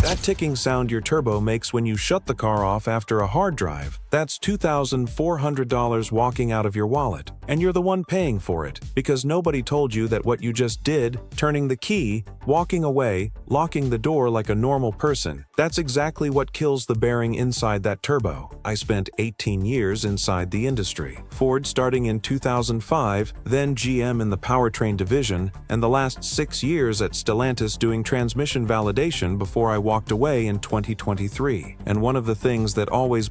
That ticking sound your turbo makes when you shut the car off after a hard drive, that's $2,400 walking out of your wallet. And you're the one paying for it, because nobody told you that what you just did, turning the key, walking away, locking the door like a normal person, that's exactly what kills the bearing inside that turbo. I spent 18 years inside the industry. Ford starting in 2005, then GM in the powertrain division, and the last 6 years at Stellantis doing transmission validation before I walked away in 2023. And one of the things that always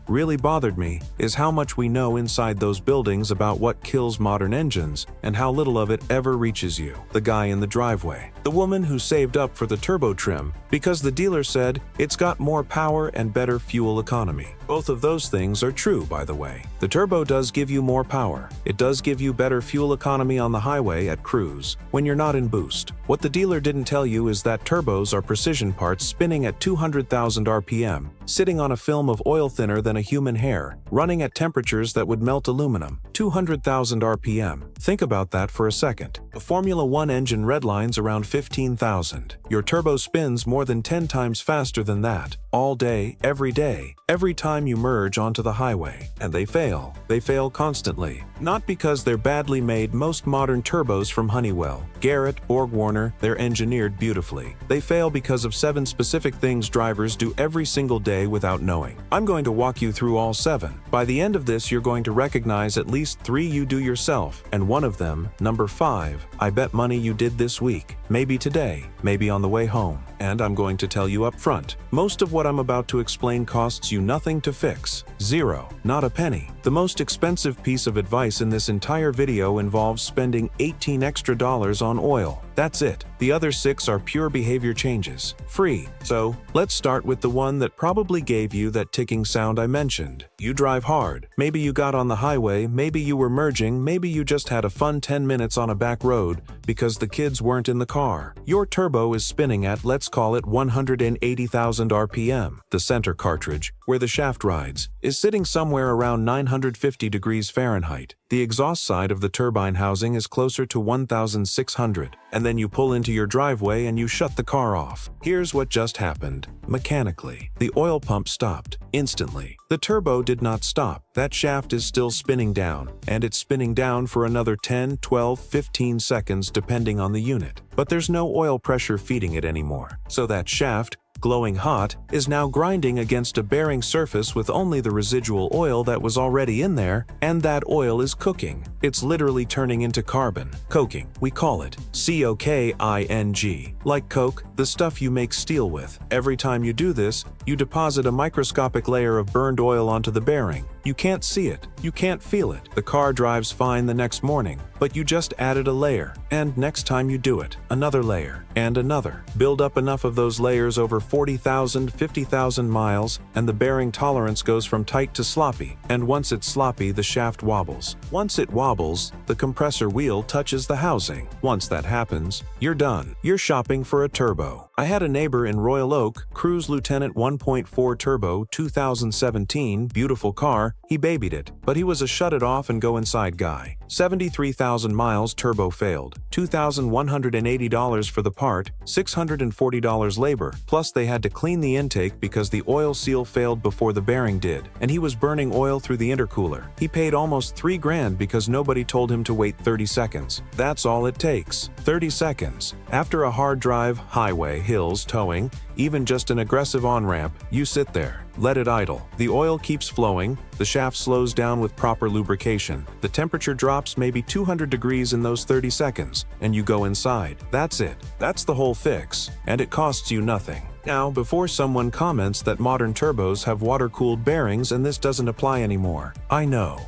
really bothered me, is how much we know inside those buildings about what kills modern engines, and how little of it ever reaches you. The guy in the driveway. The woman who saved up for the turbo trim, because the dealer said it's got more power and better fuel economy. Both of those things are true, by the way. The turbo does give you more power. It does give you better fuel economy on the highway at cruise, when you're not in boost. What the dealer didn't tell you is that turbos are precision parts spinning at 200,000 RPM, sitting on a film of oil thinner than a human hair, running at temperatures that would melt aluminum. 200,000 RPM. Think about that for a second. A Formula 1 engine redlines around 15,000. Your turbo spins more than 10 times faster than that. All day, every day, every time you merge onto the highway. And they fail. They fail constantly. Not because they're badly made. Most modern turbos from Honeywell, Garrett, BorgWarner, they're engineered beautifully. They fail because of 7 specific things drivers do every single day without knowing. I'm going to walk you through all 7. By the end of this, you're going to recognize at least 3 you do yourself, and one of them, number 5, I bet money you did this week, maybe today, maybe on the way home. And I'm going to tell you up front, most of what I'm about to explain costs you nothing to fix. 0, not a penny. The most expensive piece of advice in this entire video involves spending $18 extra on oil. That's it. The other 6 are pure behavior changes. Free. So, let's start with the one that probably gave you that ticking sound I mentioned. You drive hard. Maybe you got on the highway, maybe you were merging, maybe you just had a fun 10 minutes on a back road because the kids weren't in the car. Your turbo is spinning at, let's call it 180,000 RPM. The center cartridge, where the shaft rides, is sitting somewhere around 950 degrees Fahrenheit. The exhaust side of the turbine housing is closer to 1,600, and then you pull into your driveway and you shut the car off. Here's what just happened. Mechanically, the oil pump stopped instantly. The turbo did not stop. That shaft is still spinning down, and it's spinning down for another 10, 12, 15 seconds depending on the unit. But there's no oil pressure feeding it anymore. So that shaft, glowing hot, is now grinding against a bearing surface with only the residual oil that was already in there, and that oil is cooking. It's literally turning into carbon. Coking. We call it C-O-K-I-N-G. Like coke, the stuff you make steel with. Every time you do this, you deposit a microscopic layer of burned oil onto the bearing. You can't see it. You can't feel it. The car drives fine the next morning, but you just added a layer. And next time you do it, another layer, and another. Build up enough of those layers over 40,000, 50,000 miles, and the bearing tolerance goes from tight to sloppy. And once it's sloppy, the shaft wobbles. Once it wobbles, the compressor wheel touches the housing. Once that happens, you're done. You're shopping for a turbo. I had a neighbor in Royal Oak, Cruise Lieutenant 1.4 Turbo, 2017, beautiful car. He babied it, but he was a shut it off and go inside guy. 73,000 miles, turbo failed. $2,180 for the part, $640 labor, plus they had to clean the intake because the oil seal failed before the bearing did, and he was burning oil through the intercooler. He paid almost $3 grand because nobody told him to wait 30 seconds. That's all it takes. 30 seconds. After a hard drive, highway, hills, towing, even just an aggressive on-ramp, you sit there. Let it idle. The oil keeps flowing, the shaft slows down with proper lubrication, the temperature drops maybe 200 degrees in those 30 seconds, and you go inside. That's it. That's the whole fix. And it costs you nothing. Now, before someone comments that modern turbos have water-cooled bearings and this doesn't apply anymore, I know.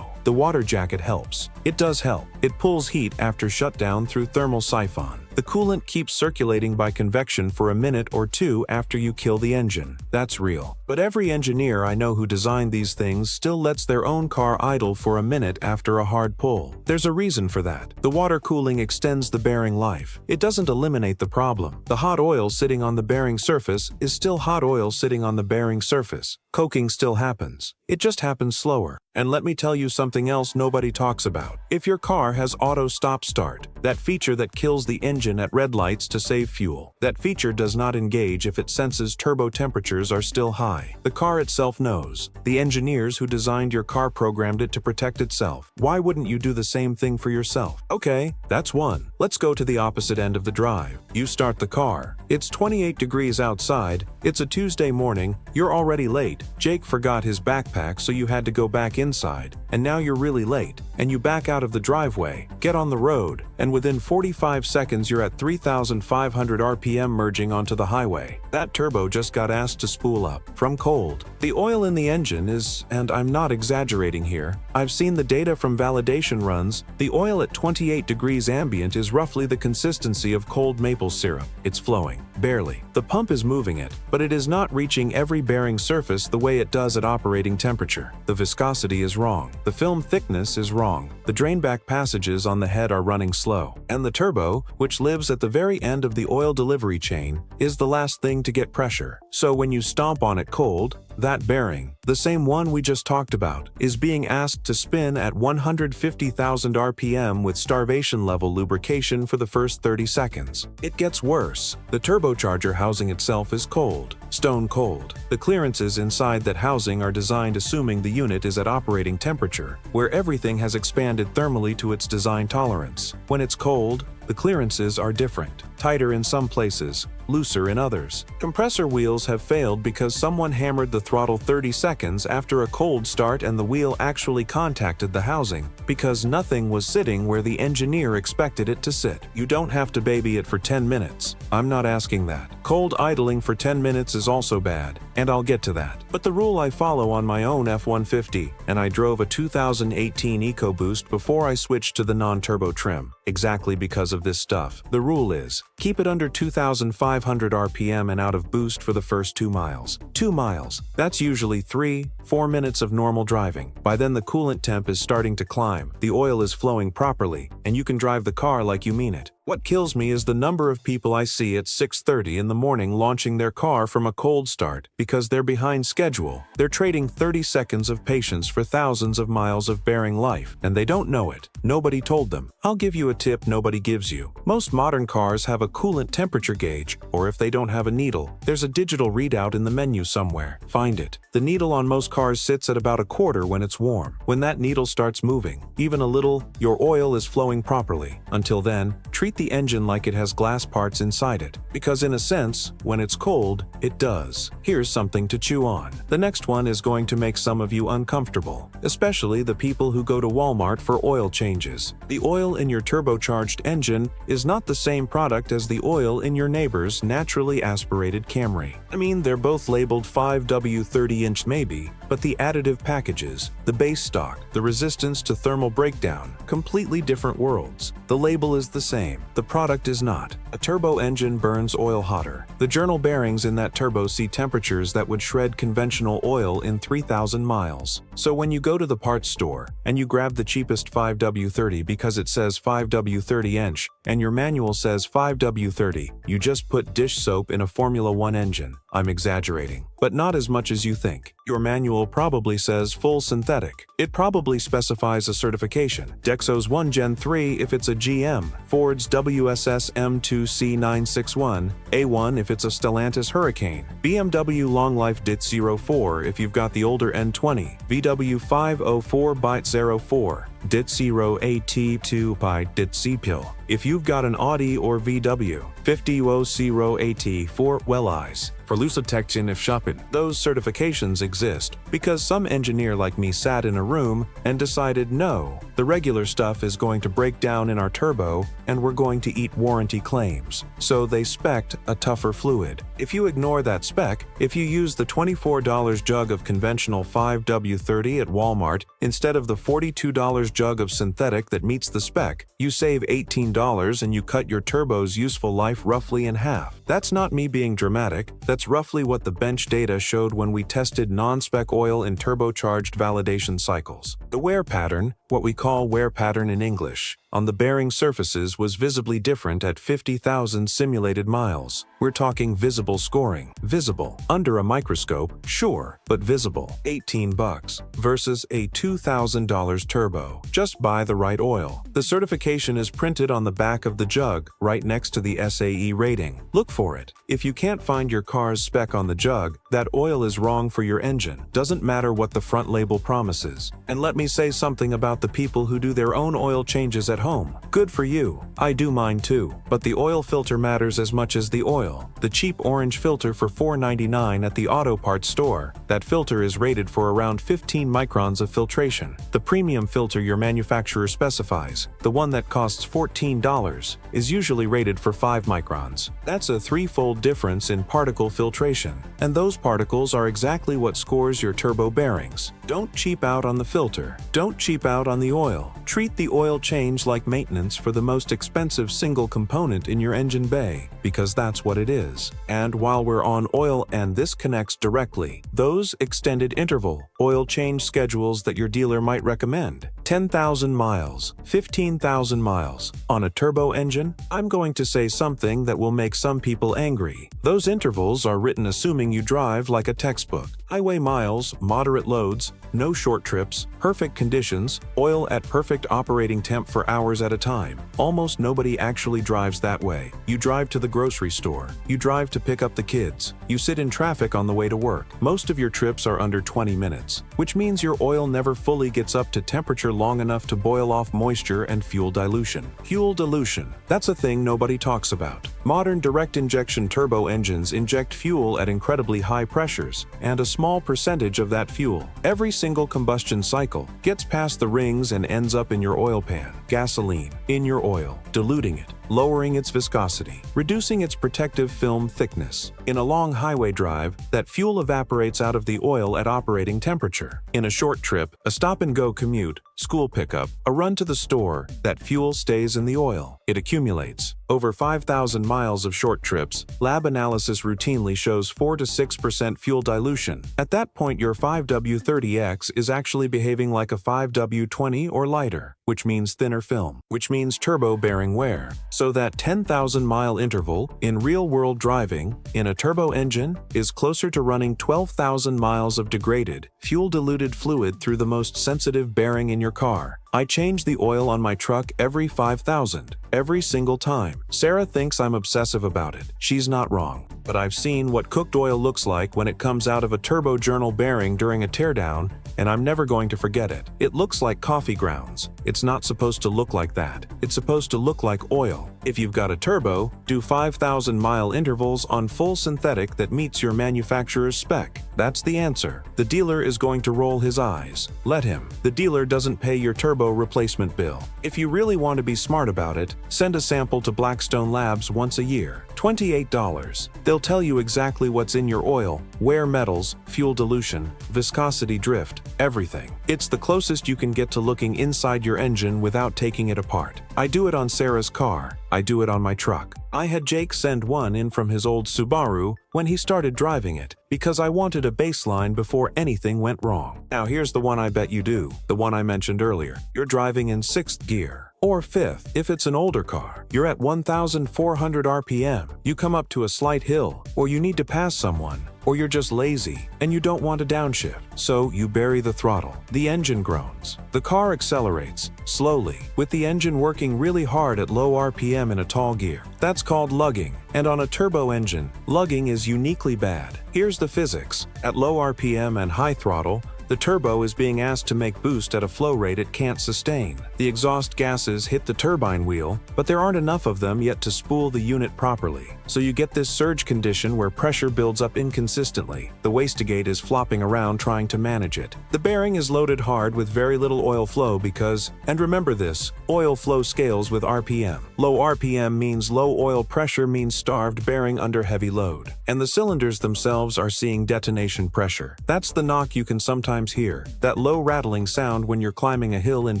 The water jacket helps. It does help. It pulls heat after shutdown through thermal siphon. The coolant keeps circulating by convection for a minute or two after you kill the engine. That's real. But every engineer I know who designed these things still lets their own car idle for a minute after a hard pull. There's a reason for that. The water cooling extends the bearing life. It doesn't eliminate the problem. The hot oil sitting on the bearing surface is still hot oil sitting on the bearing surface. Coking still happens. It just happens slower. And let me tell you something else nobody talks about. If your car has auto stop start, that feature that kills the engine at red lights to save fuel, that feature does not engage if it senses turbo temperatures are still high. The car itself knows. The engineers who designed your car programmed it to protect itself. Why wouldn't you do the same thing for yourself? Okay, that's one. Let's go to the opposite end of the drive. You start the car. It's 28 degrees outside. It's a Tuesday morning. You're already late. Jake forgot his backpack, so you had to go back inside. And now you're really late. And you back out of the driveway, get on the road, and within 45 seconds you're at 3,500 RPM merging onto the highway. That turbo just got asked to spool up. From cold. The oil in the engine is, and I'm not exaggerating here, I've seen the data from validation runs, the oil at 28 degrees ambient is roughly the consistency of cold maple syrup. It's flowing. Barely. The pump is moving it, but it is not reaching every bearing surface the way it does at operating temperature. The viscosity is wrong. The film thickness is wrong. The drainback passages on the head are running slow. And the turbo, which lives at the very end of the oil delivery chain, is the last thing to get pressure. So when you stomp on it cold, that bearing, the same one we just talked about, is being asked to spin at 150,000 RPM with starvation level lubrication for the first 30 seconds. It gets worse. The turbocharger housing itself is cold. Stone cold. The clearances inside that housing are designed assuming the unit is at operating temperature, where everything has expanded thermally to its design tolerance. When it's cold, the clearances are different. Tighter in some places, looser in others. Compressor wheels have failed because someone hammered the throttle 30 seconds after a cold start and the wheel actually contacted the housing, because nothing was sitting where the engineer expected it to sit. You don't have to baby it for 10 minutes. I'm not asking that. Cold idling for 10 minutes is also bad, and I'll get to that. But the rule I follow on my own F-150, and I drove a 2018 EcoBoost before I switched to the non-turbo trim, exactly because of this stuff. The rule is, keep it under 2,500 RPM and out of boost for the first 2 miles. 2 miles. That's usually 3-4 minutes of normal driving. By then the coolant temp is starting to climb, the oil is flowing properly, and you can drive the car like you mean it. What kills me is the number of people I see at 6:30 in the morning launching their car from a cold start because they're behind schedule. They're trading 30 seconds of patience for thousands of miles of bearing life, and they don't know it. Nobody told them. I'll give you a tip nobody gives you. Most modern cars have a coolant temperature gauge, or if they don't have a needle, there's a digital readout in the menu somewhere. Find it. The needle on most cars sits at about a quarter when it's warm. When that needle starts moving, even a little, your oil is flowing properly. Until then, treat the engine like it has glass parts inside it, because in a sense, when it's cold, it does. Here's something to chew on. The next one is going to make some of you uncomfortable, especially the people who go to Walmart for oil changes. The oil in your turbocharged engine is not the same product as the oil in your neighbor's naturally aspirated Camry. I mean, they're both labeled 5W 30-inch maybe, but the additive packages, the base stock, the resistance to thermal breakdown, completely different worlds. The label is the same. The product is not. A turbo engine burns oil hotter. The journal bearings in that turbo see temperatures that would shred conventional oil in 3,000 miles. So when you go to the parts store and you grab the cheapest 5W30 because it says 5W30 inch and your manual says 5W30, you just put dish soap in a Formula 1 engine. I'm exaggerating, but not as much as you think. Your manual probably says full synthetic. It probably specifies a certification. Dexo's 1 Gen 3 if it's a GM, Ford's WSS M2C961, A1 if it's a Stellantis Hurricane, BMW Long Life DIT 04 if you've got the older N20, VW 504 Byte 04, DIT 0AT2 by DIT C-Pill. If you've got an Audi or VW, 50AT4 Well Eyes. For Lusatection if shopping. Those certifications exist because some engineer like me sat in a room and decided no, the regular stuff is going to break down in our turbo and we're going to eat warranty claims. So they spec'd a tougher fluid. If you ignore that spec, if you use the $24 jug of conventional 5W30 at Walmart instead of the $42 jug of synthetic that meets the spec, you save $18 and you cut your turbo's useful life roughly in half. That's not me being dramatic, that's roughly what the bench data showed when we tested non-spec oil in turbocharged validation cycles. The wear pattern, what we call wear pattern in English, on the bearing surfaces was visibly different at 50,000 simulated miles. We're talking visible scoring. Visible. Under a microscope, sure, but visible. $18 versus a $2,000 turbo. Just buy the right oil. The certification is printed on the back of the jug, right next to the SAE rating. Look for it. If you can't find your car's spec on the jug, that oil is wrong for your engine. Doesn't matter what the front label promises. And let me say something about the people who do their own oil changes at home. Good for you. I do mine too. But the oil filter matters as much as the oil. The cheap orange filter for $4.99 at the auto parts store. That filter is rated for around 15 microns of filtration. The premium filter your manufacturer specifies, the one that costs $14, is usually rated for 5 microns. That's a threefold difference in particle filtration. And those particles are exactly what scores your turbo bearings. Don't cheap out on the filter. Don't cheap out on the oil. Treat the oil change like maintenance for the most expensive single component in your engine bay, because that's what it is. And while we're on oil, and this connects directly, those extended interval oil change schedules that your dealer might recommend. 10,000 miles, 15,000 miles. On a turbo engine, I'm going to say something that will make some people angry. Those intervals are written assuming you drive like a textbook. Highway miles, moderate loads, no short trips, perfect conditions, oil at perfect operating temp for hours at a time. Almost nobody actually drives that way. You drive to the grocery store. You drive to pick up the kids. You sit in traffic on the way to work. Most of your trips are under 20 minutes, which means your oil never fully gets up to temperature long enough to boil off moisture and fuel dilution. Fuel dilution. That's a thing nobody talks about. Modern direct injection turbo engines inject fuel at incredibly high pressures, and a small percentage of that fuel, every single combustion cycle, gets past the rings and ends up in your oil pan. Gasoline, in your oil, diluting it, lowering its viscosity, reducing its protective film thickness. In a long highway drive, that fuel evaporates out of the oil at operating temperature. In a short trip, a stop-and-go commute, school pickup, a run to the store, that fuel stays in the oil. It accumulates. Over 5,000 miles of short trips, lab analysis routinely shows 4 to 6% fuel dilution. At that point, your 5W30X is actually behaving like a 5W20 or lighter, which means thinner film, which means turbo bearing wear. So that 10,000 mile interval in real-world driving in a turbo engine is closer to running 12,000 miles of degraded, fuel-diluted fluid through the most sensitive bearing in your car. I change the oil on my truck every 5,000, every single time. Sarah thinks I'm obsessive about it. She's not wrong. But I've seen what cooked oil looks like when it comes out of a turbo journal bearing during a teardown, and I'm never going to forget it. It looks like coffee grounds. It's not supposed to look like that. It's supposed to look like oil. If you've got a turbo, do 5,000 mile intervals on full synthetic that meets your manufacturer's spec. That's the answer. The dealer is going to roll his eyes. Let him. The dealer doesn't pay your turbo replacement bill. If you really want to be smart about it, send a sample to Blackstone Labs once a year. $28. They'll tell you exactly what's in your oil, wear metals, fuel dilution, viscosity drift, everything. It's the closest you can get to looking inside your engine without taking it apart. I do it on Sarah's car. I do it on my truck. I had Jake send one in from his old Subaru when he started driving it, because I wanted a baseline before anything went wrong. Now here's the one I bet you do, the one I mentioned earlier. You're driving in 6th gear. Or 5th, if it's an older car. You're at 1,400 RPM. You come up to a slight hill, or you need to pass someone, or you're just lazy, and you don't want to downshift. So you bury the throttle. The engine groans. The car accelerates, slowly, with the engine working really hard at low RPM in a tall gear. That's called lugging. And on a turbo engine, lugging is uniquely bad. Here's the physics. At low RPM and high throttle, the turbo is being asked to make boost at a flow rate it can't sustain. The exhaust gases hit the turbine wheel, but there aren't enough of them yet to spool the unit properly. So you get this surge condition where pressure builds up inconsistently. The wastegate is flopping around trying to manage it. The bearing is loaded hard with very little oil flow because, and remember this, oil flow scales with RPM. Low RPM means low oil pressure means starved bearing under heavy load. And the cylinders themselves are seeing detonation pressure. That's the knock you can sometimes times hear, that low rattling sound when you're climbing a hill in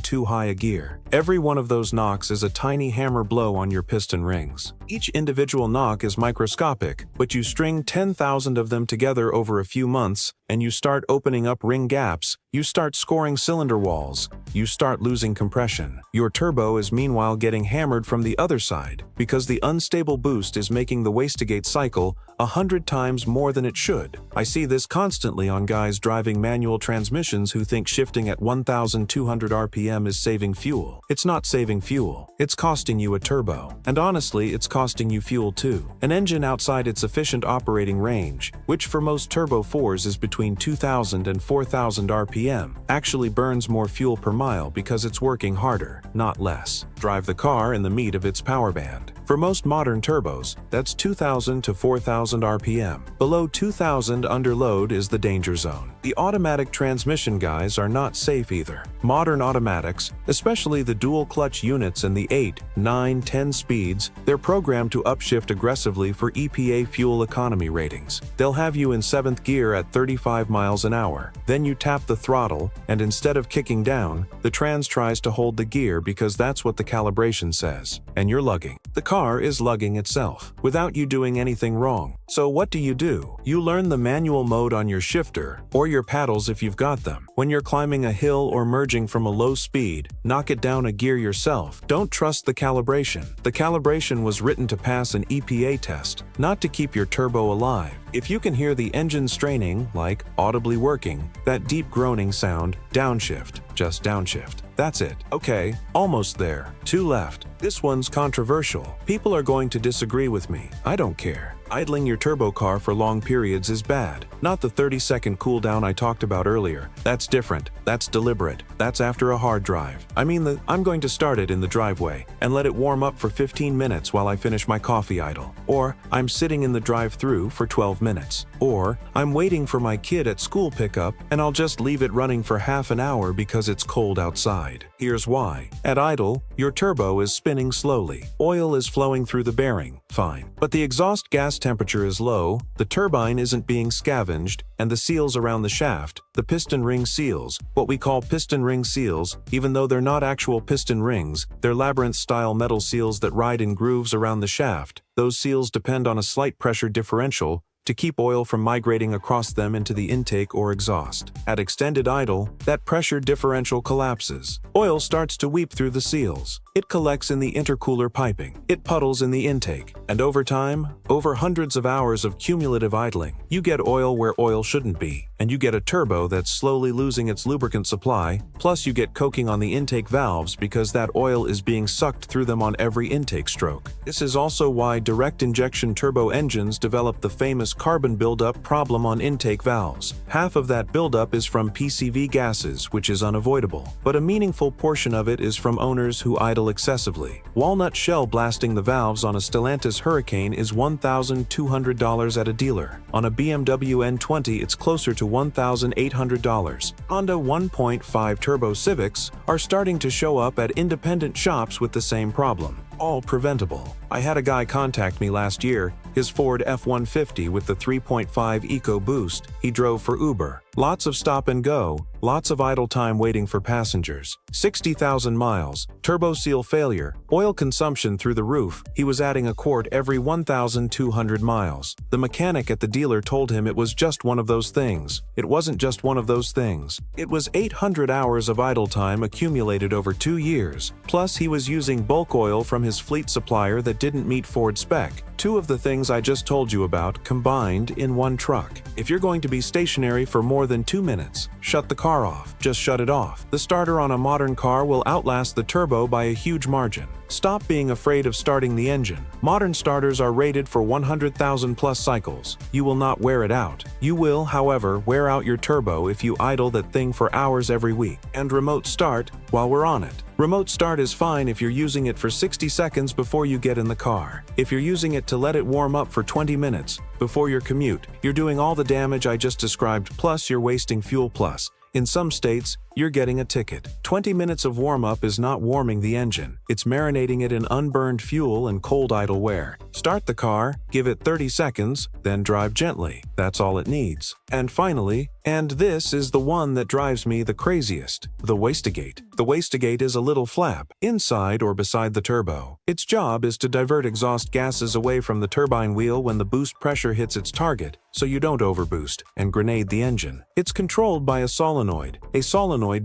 too high a gear. Every one of those knocks is a tiny hammer blow on your piston rings. Each individual knock is microscopic, but you string 10,000 of them together over a few months, and you start opening up ring gaps, you start scoring cylinder walls, you start losing compression. Your turbo is meanwhile getting hammered from the other side, because the unstable boost is making the wastegate cycle 100 times more than it should. I see this constantly on guys driving manual transmissions who think shifting at 1,200 RPM is saving fuel. It's not saving fuel. It's costing you a turbo. And honestly, it's costing you fuel too. An engine outside its efficient operating range, which for most Turbo 4s is between 2,000 and 4,000 RPM, actually burns more fuel per mile because it's working harder, not less. Drive the car in the meat of its power band. For most modern turbos, that's 2,000 to 4,000 RPM. Below 2,000 under load is the danger zone. The automatic transmission guys are not safe either. Modern automatics, especially the dual clutch units and the 8, 9, 10 speeds, they're programmed to upshift aggressively for EPA fuel economy ratings. They'll have you in 7th gear at 35 miles an hour. Then you tap the throttle, and instead of kicking down, the trans tries to hold the gear because that's what the calibration says. And you're lugging. The car is lugging itself, without you doing anything wrong. So what do? You learn the manual mode on your shifter, or your paddles if you've got them. When you're climbing a hill or merging from a low speed, knock it down a gear yourself. Don't trust the calibration. The calibration was written to pass an EPA test, not to keep your turbo alive. If you can hear the engine straining, like audibly working, that deep groaning sound, downshift, just downshift. That's it. Okay, almost there. 2 left. This one's controversial. People are going to disagree with me. I don't care. Idling your turbo car for long periods is bad. Not the 30-second cooldown I talked about earlier. That's different. That's deliberate. That's after a hard drive. I mean I'm going to start it in the driveway and let it warm up for 15 minutes while I finish my coffee idle. Or I'm sitting in the drive-thru for 12 minutes. Or I'm waiting for my kid at school pickup and I'll just leave it running for half an hour because it's cold outside. Here's why. At idle, your turbo is spinning slowly. Oil is flowing through the bearing. Fine. But the exhaust gas temperature is low, the turbine isn't being scavenged, and the seals around the shaft, the piston ring seals, what we call piston ring seals, even though they're not actual piston rings, they're labyrinth-style metal seals that ride in grooves around the shaft. Those seals depend on a slight pressure differential to keep oil from migrating across them into the intake or exhaust. At extended idle, that pressure differential collapses. Oil starts to weep through the seals. It collects in the intercooler piping. It puddles in the intake. And over time, over hundreds of hours of cumulative idling, you get oil where oil shouldn't be. And you get a turbo that's slowly losing its lubricant supply, plus you get coking on the intake valves because that oil is being sucked through them on every intake stroke. This is also why direct injection turbo engines develop the famous carbon buildup problem on intake valves. Half of that buildup is from PCV gases, which is unavoidable, but a meaningful portion of it is from owners who idle excessively. Walnut shell blasting the valves on a Stellantis Hurricane is $1,200 at a dealer. On a BMW N20, it's closer to $1,800. Honda 1.5 Turbo Civics are starting to show up at independent shops with the same problem. All preventable. I had a guy contact me last year, his Ford F-150 with the 3.5 EcoBoost, he drove for Uber. Lots of stop and go, lots of idle time waiting for passengers. 60,000 miles, turbo seal failure, oil consumption through the roof. He was adding a quart every 1,200 miles. The mechanic at the dealer told him it was just one of those things. It wasn't just one of those things. It was 800 hours of idle time accumulated over 2 years. Plus he was using bulk oil from his fleet supplier that didn't meet Ford spec. 2 of the things I just told you about combined in one truck. If you're going to be stationary for more than 2 minutes, shut the car off. Just shut it off. The starter on a modern car will outlast the turbo by a huge margin. Stop being afraid of starting the engine. Modern starters are rated for 100,000 plus cycles. You will not wear it out. You will, however, wear out your turbo if you idle that thing for hours every week. And remote start, while we're on it. Remote start is fine if you're using it for 60 seconds before you get in the car. If you're using it to let it warm up for 20 minutes before your commute, you're doing all the damage I just described, plus you're wasting fuel. Plus, in some states, you're getting a ticket. 20 minutes of warm-up is not warming the engine. It's marinating it in unburned fuel and cold idle wear. Start the car, give it 30 seconds, then drive gently. That's all it needs. And finally, and this is the one that drives me the craziest, the wastegate. The wastegate is a little flap, inside or beside the turbo. Its job is to divert exhaust gases away from the turbine wheel when the boost pressure hits its target, so you don't overboost and grenade the engine. It's controlled by a solenoid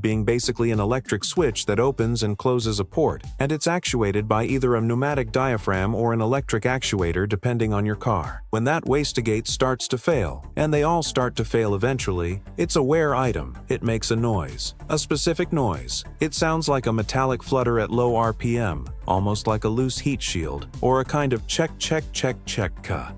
being basically an electric switch that opens and closes a port, and it's actuated by either a pneumatic diaphragm or an electric actuator depending on your car. When that wastegate starts to fail, and they all start to fail eventually, it's a wear item. It makes a noise. A specific noise. It sounds like a metallic flutter at low RPM, almost like a loose heat shield, or a kind of check-ka.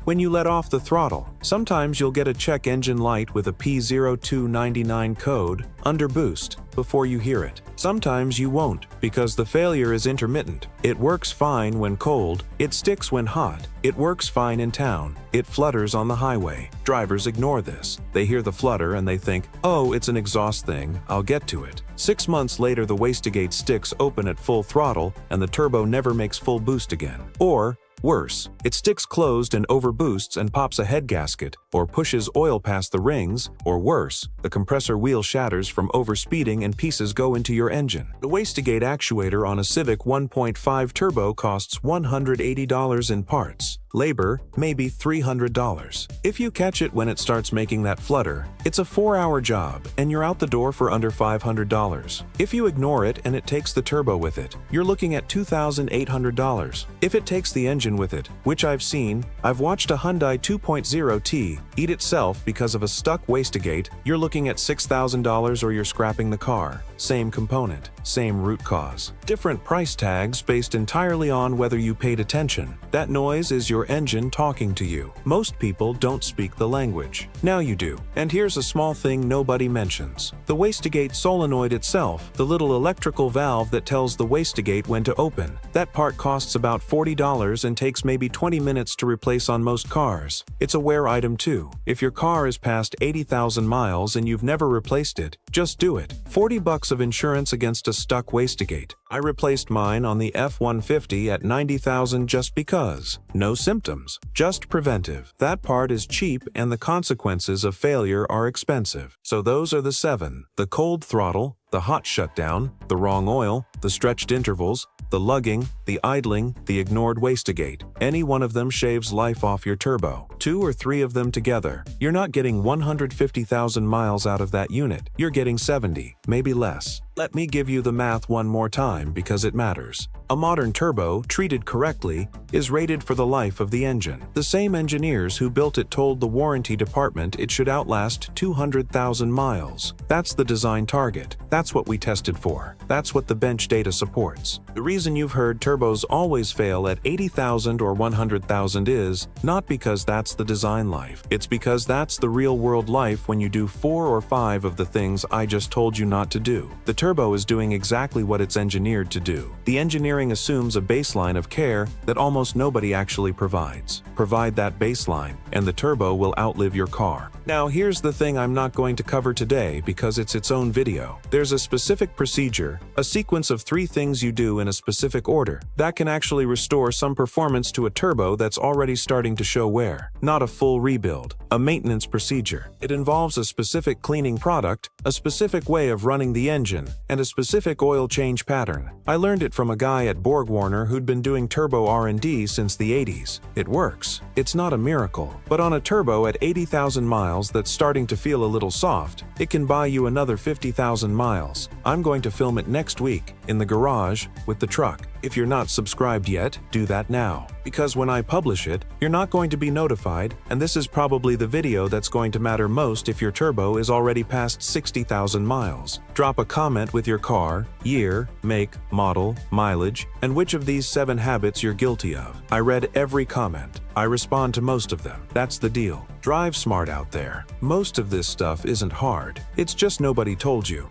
When you let off the throttle. Sometimes you'll get a check engine light with a P0299 code under boost before you hear it. Sometimes you won't, because the failure is intermittent. It works fine when cold, it sticks when hot, it works fine in town, it flutters on the highway. Drivers ignore this. They hear the flutter and they think, oh, it's an exhaust thing, I'll get to it. 6 months later, the wastegate sticks open at full throttle and the turbo never makes full boost again. Or, worse, it sticks closed and overboosts and pops a head gasket, or pushes oil past the rings, or worse, the compressor wheel shatters from overspeeding and pieces go into your engine. The wastegate actuator on a Civic 1.5 turbo costs $180 in parts. Labor, maybe $300. If you catch it when it starts making that flutter, it's a 4-hour job, and you're out the door for under $500. If you ignore it and it takes the turbo with it, you're looking at $2,800. If it takes the engine with it, which I've seen, I've watched a Hyundai 2.0T eat itself because of a stuck wastegate, you're looking at $6,000 or you're scrapping the car. Same component, same root cause. Different price tags based entirely on whether you paid attention. That noise is your engine talking to you. Most people don't speak the language. Now you do. And here's a small thing nobody mentions. The wastegate solenoid itself, the little electrical valve that tells the wastegate when to open. That part costs about $40 and takes maybe 20 minutes to replace on most cars. It's a wear item too. If your car is past 80,000 miles and you've never replaced it, just do it. $40 of insurance against a stuck wastegate. I replaced mine on the F-150 at 90,000 just because. No symptoms, just preventive. That part is cheap and the consequences of failure are expensive. So those are the 7. The cold throttle, the hot shutdown, the wrong oil, the stretched intervals, the lugging, the idling, the ignored wastegate. Any one of them shaves life off your turbo. 2 or 3 of them together. You're not getting 150,000 miles out of that unit. You're getting 70, maybe less. Let me give you the math one more time because it matters. A modern turbo, treated correctly, is rated for the life of the engine. The same engineers who built it told the warranty department it should outlast 200,000 miles. That's the design target. That's what we tested for. That's what the bench data supports. The reason you've heard turbos always fail at 80,000 or 100,000 is not because that's the design life. It's because that's the real-world life when you do 4 or 5 of the things I just told you not to do. The turbo is doing exactly what it's engineered to do. The engineering assumes a baseline of care that almost nobody actually provides. Provide that baseline, and the turbo will outlive your car. Now here's the thing I'm not going to cover today because it's its own video. There's a specific procedure, a sequence of 3 things you do in a specific order, that can actually restore some performance to a turbo that's already starting to show wear. Not a full rebuild, a maintenance procedure. It involves a specific cleaning product, a specific way of running the engine, and a specific oil change pattern. I learned it from a guy at BorgWarner who'd been doing turbo R&D since the 80s. It works. It's not a miracle, but on a turbo at 80,000 miles that's starting to feel a little soft, it can buy you another 50,000 miles. I'm going to film it next week, in the garage, with the truck. If you're not subscribed yet, do that now. Because when I publish it, you're not going to be notified, and this is probably the video that's going to matter most if your turbo is already past 60,000 miles. Drop a comment with your car, year, make, model, mileage, and which of these 7 habits you're guilty of. I read every comment. I respond to most of them. That's the deal. Drive smart out there. Most of this stuff isn't hard. It's just nobody told you.